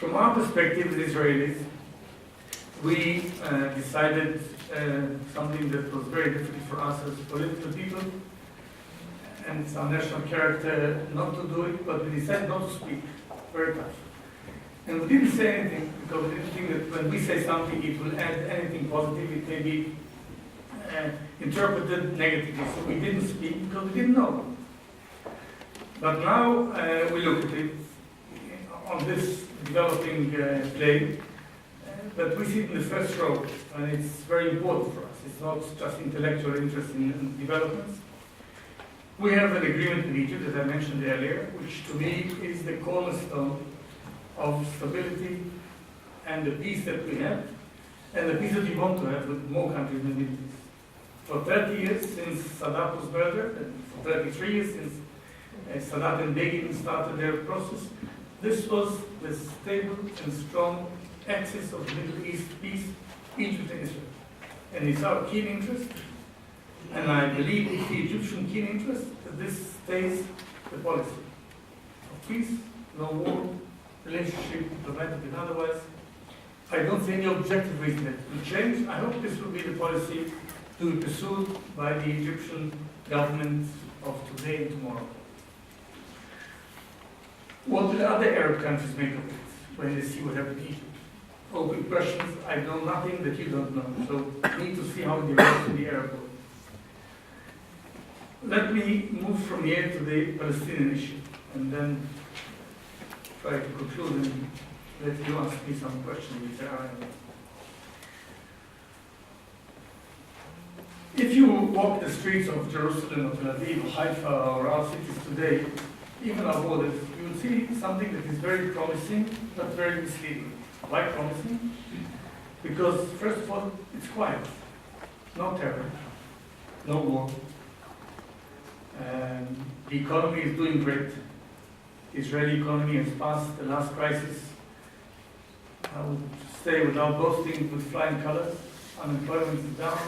From our perspective as Israelis, we decided something that was very difficult for us as political people, and it's our national character not to do it, but we decided not to speak. Very tough. And we didn't say anything because we didn't think that when we say something it will add anything positive. It may be interpreted negatively. So we didn't speak because we didn't know. But now we look at it on this developing plane, but we sit in the first row, and it's very important for us. It's not just intellectual interest in developments. We have an agreement with Egypt, as I mentioned earlier, which to me is the cornerstone of stability and the peace that we have, and the peace that we want to have with more countries in the Middle East. For 30 years since Sadat was murdered, and for 33 years since Sadat and Begin started their process, this was the stable and strong axis of the Middle East peace, Egypt and Israel. And it's our keen interest, and I believe it's the Egyptian keen interest that this stays the policy of peace, no war, relationship diplomatic and otherwise. I don't see any objective reason that it will change. I hope this will be the policy to be pursued by the Egyptian government of today and tomorrow. What will other Arab countries make of it when they see what happened in Egypt? Open questions. I know nothing that you don't know. So we need to see how it develops in the Arab world. Let me move from here to the Palestinian issue and then try to conclude and let you ask me some questions if there are any. If you walk the streets of Jerusalem or Tel Aviv or Haifa or our cities today, even our borders, you will see something that is very promising but very misleading. Why promising? Because first of all, it's quiet. No terror, no war. The economy is doing great. The Israeli economy has passed the last crisis. I would say without boasting with flying colors. Unemployment is down.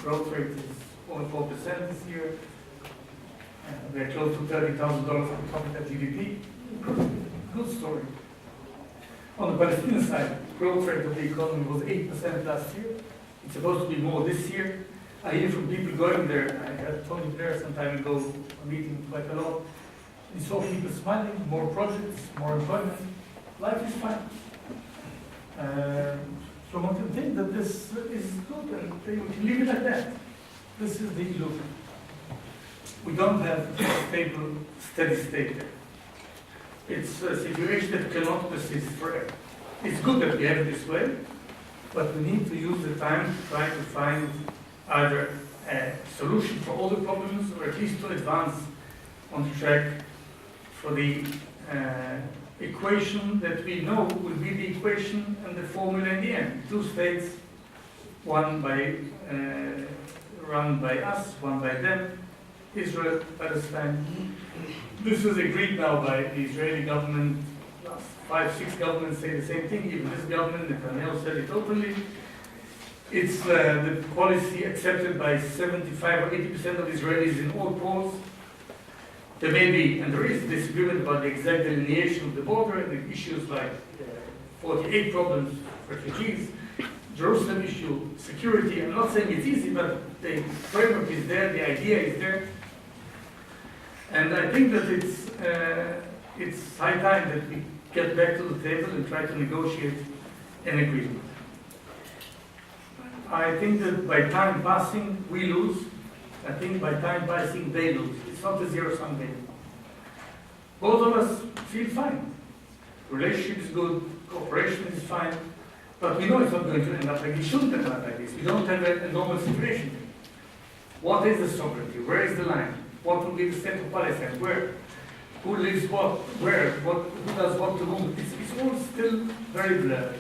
Growth rate is over 4% this year. We're close to $30,000 per capita GDP. Good story. On the Palestinian side, growth rate of the economy was 8% last year. It's supposed to be more this year. I hear from people going there. I had Tony Blair some time ago, a meeting quite a lot. We saw people smiling, more projects, more employment. Life is fine. So one can think that this is good and we can leave it like that. This is the illusion. We don't have a stable, steady state there. It's a situation that cannot persist forever. It's good that we have it this way, but we need to use the time to try to find either a solution for all the problems or at least to advance on the track for the equation that we know will be the equation and the formula in the end. Two states, one by run by us, one by them, Israel, Palestine. This is agreed now by the Israeli government. Last 5, 6 governments say the same thing. Even this government, Netanyahu, said it openly. It's the policy accepted by 75 or 80% of Israelis in all polls. There may be, and there is, disagreement about the exact delineation of the border and the issues like 48 problems, refugees, Jerusalem issue, security. I'm not saying it's easy, but the framework is there, the idea is there. And I think that it's high time that we get back to the table and try to negotiate an agreement. I think that by time passing, we lose. I think by time passing, they lose. It's not a zero-sum game. Both of us feel fine. Relationship is good, cooperation is fine, but we know it's not going to end up like it shouldn't end up like this. We don't have a normal situation. What is the sovereignty? Where is the line? What will be the state of Palestine? Where? Who lives what? Where? Who does what to whom? It's all still very blurred.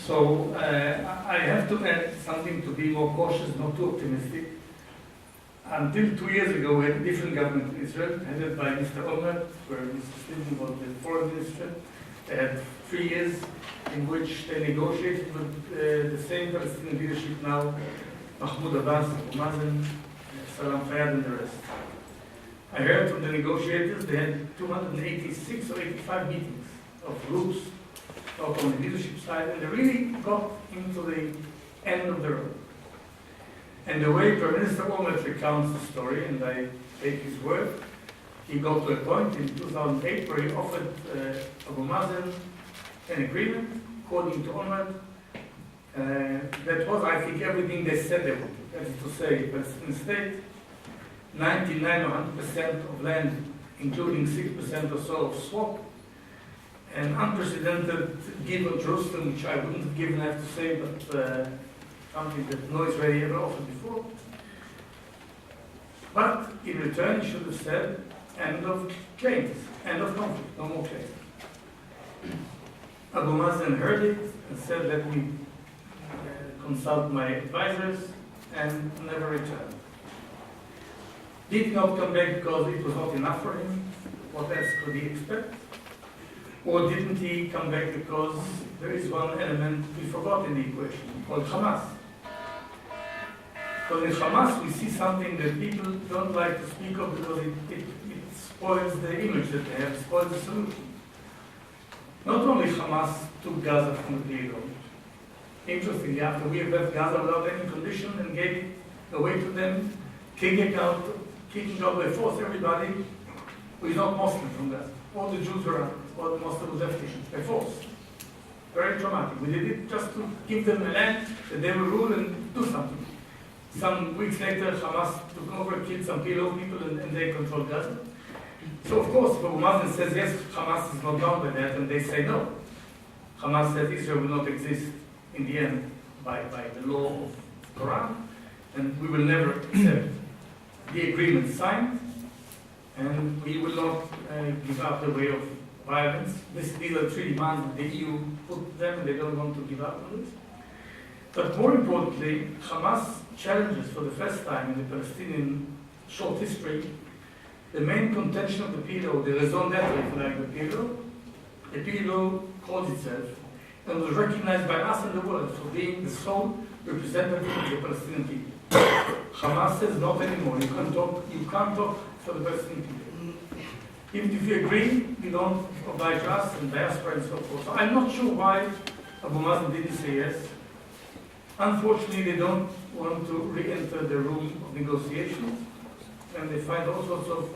So I have to add something to be more cautious, not too optimistic. Until 2 years ago, we had a different government in Israel, headed by Mr. Olmert, where Mr. Stephen was the foreign minister. They had 3 years in which they negotiated with the same Palestinian leadership now, Mahmoud Abbas, Abu Mazen, Salam Fayyad, and the rest. I heard from the negotiators they had 286 or 85 meetings. of groups, not on the leadership side, and they really got into the end of the road. And the way Prime Minister Olmert recounts the story, and I take his word, he got to a point in 2008 where he offered Abu Mazen an agreement, according to Olmert, that was, I think, everything they said they would do. That is to say, Palestinian state, 99 or 100% of land, including 6% or so of swap, an unprecedented give of Jerusalem, which I wouldn't have given, I have to say, but something that no Israeli ever offered before. But in return, he should have said, end of claims, end of conflict, no more claims. Abu Mazen heard it and said, let me consult my advisors, and never returned. Did not come back because it was not enough for him. What else could he expect? Or didn't he come back because there is one element we forgot in the equation, called Hamas? Because in Hamas we see something that people don't like to speak of because it spoils the image that they have, spoils the solution. Not only Hamas took Gaza from the Meridor. Interestingly, after we have left Gaza without any condition and gave it away to them, kicking out by force everybody who is not Muslim from Gaza. All the Jews were out, all the Muslims left by force. Very traumatic. We did it just to give them a land that they will rule and do something. Some weeks later, Hamas took over, killed some PLO people, and they controlled Gaza. So, of course, Abu Mazen says, yes, Hamas is not bound by that, and they say no. Hamas says Israel will not exist in the end by the law of the Quran, and we will never accept the agreement signed, and we will not give up the way of violence. These are three demands that the EU put them, and they don't want to give up on this. But more importantly, Hamas challenges for the first time in the Palestinian short history the main contention of the PLO, the raison d'etre, if you like, the PLO. The PLO calls itself and was recognized by us in the world for being the sole representative of the Palestinian people. Hamas says not anymore. You can't talk for the Palestinian people. Even if you agree, you don't oblige us and diaspora and so forth. So I'm not sure why Abu Mazen didn't say yes. Unfortunately, they don't want to re-enter the room of negotiations, and they find all sorts of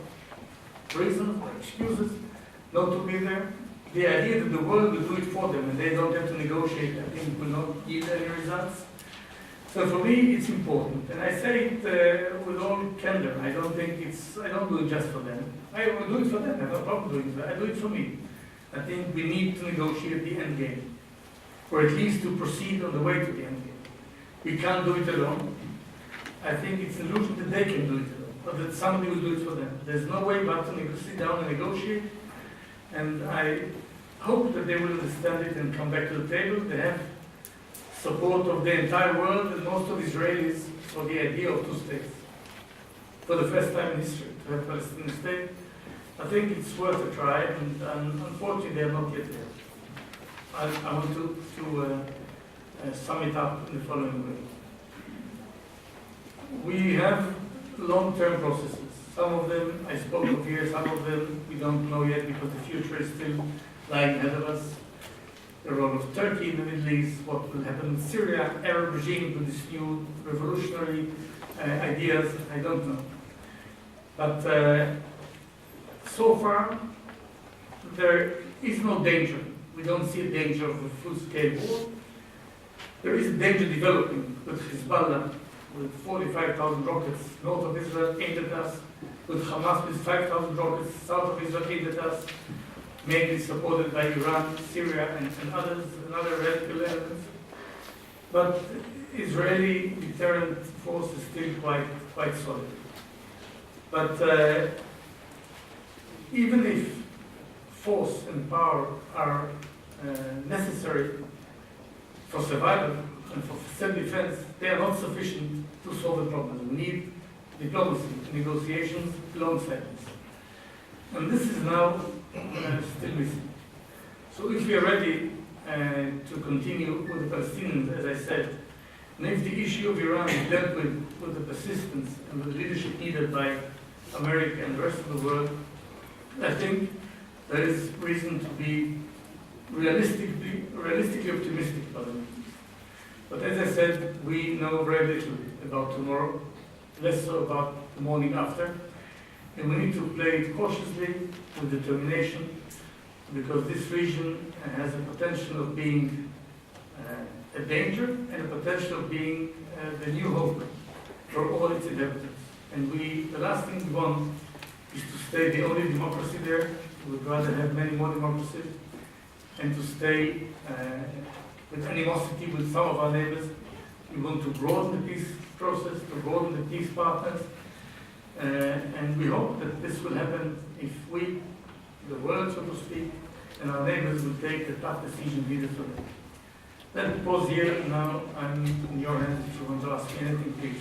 reasons or excuses not to be there. The idea that the world will do it for them and they don't have to negotiate, I think, will not yield any results. So for me, it's important, and I say it with all candor. I don't do it just for them. I will do it for them. I have no problem doing it. I do it for me. I think we need to negotiate the end game, or at least to proceed on the way to the end game. We can't do it alone. I think it's an illusion that they can do it alone, but that somebody will do it for them. There's no way but to sit down and negotiate, and I hope that they will understand it and come back to the table. They have support of the entire world and most of Israelis for the idea of two states. For the first time in history, to have a Palestinian state. I think it's worth a try, and unfortunately they are not yet there. I want to sum it up in the following way. We have long-term processes. Some of them I spoke of here, some of them we don't know yet because the future is still lying ahead of us. The role of Turkey in the Middle East, what will happen in Syria, Arab regime with these new revolutionary ideas, I don't know. But so far, there is no danger. We don't see a danger of a full-scale war. There is a danger developing with Hezbollah, with 45,000 rockets north of Israel aimed at us, with Hamas with 5,000 rockets south of Israel aimed at us, mainly supported by Iran, Syria, and others, and other radical elements. But Israeli deterrent force is still quite solid. But even if force and power are necessary for survival and for self-defense, they are not sufficient to solve the problem. We need diplomacy, negotiations alongside this. And this is now still missing. So if we are ready to continue with the Palestinians, as I said, and if the issue of Iran is dealt with the persistence and with the leadership needed by America and the rest of the world, I think there is reason to be realistically optimistic about it. But as I said, we know very little about tomorrow, less so about the morning after, and we need to play it cautiously, with determination, because this region has a potential of being a danger and a potential of being the new hope for all its inhabitants. And the last thing we want is to stay the only democracy there. We would rather have many more democracies, and to stay with animosity with some of our neighbors. We want to broaden the peace process, to broaden the peace partners, and we hope that this will happen if we, the world, so to speak, and our neighbors will take the tough decision needed for them. Let me pause here. Now I'm in your hands if you want to ask me anything, please.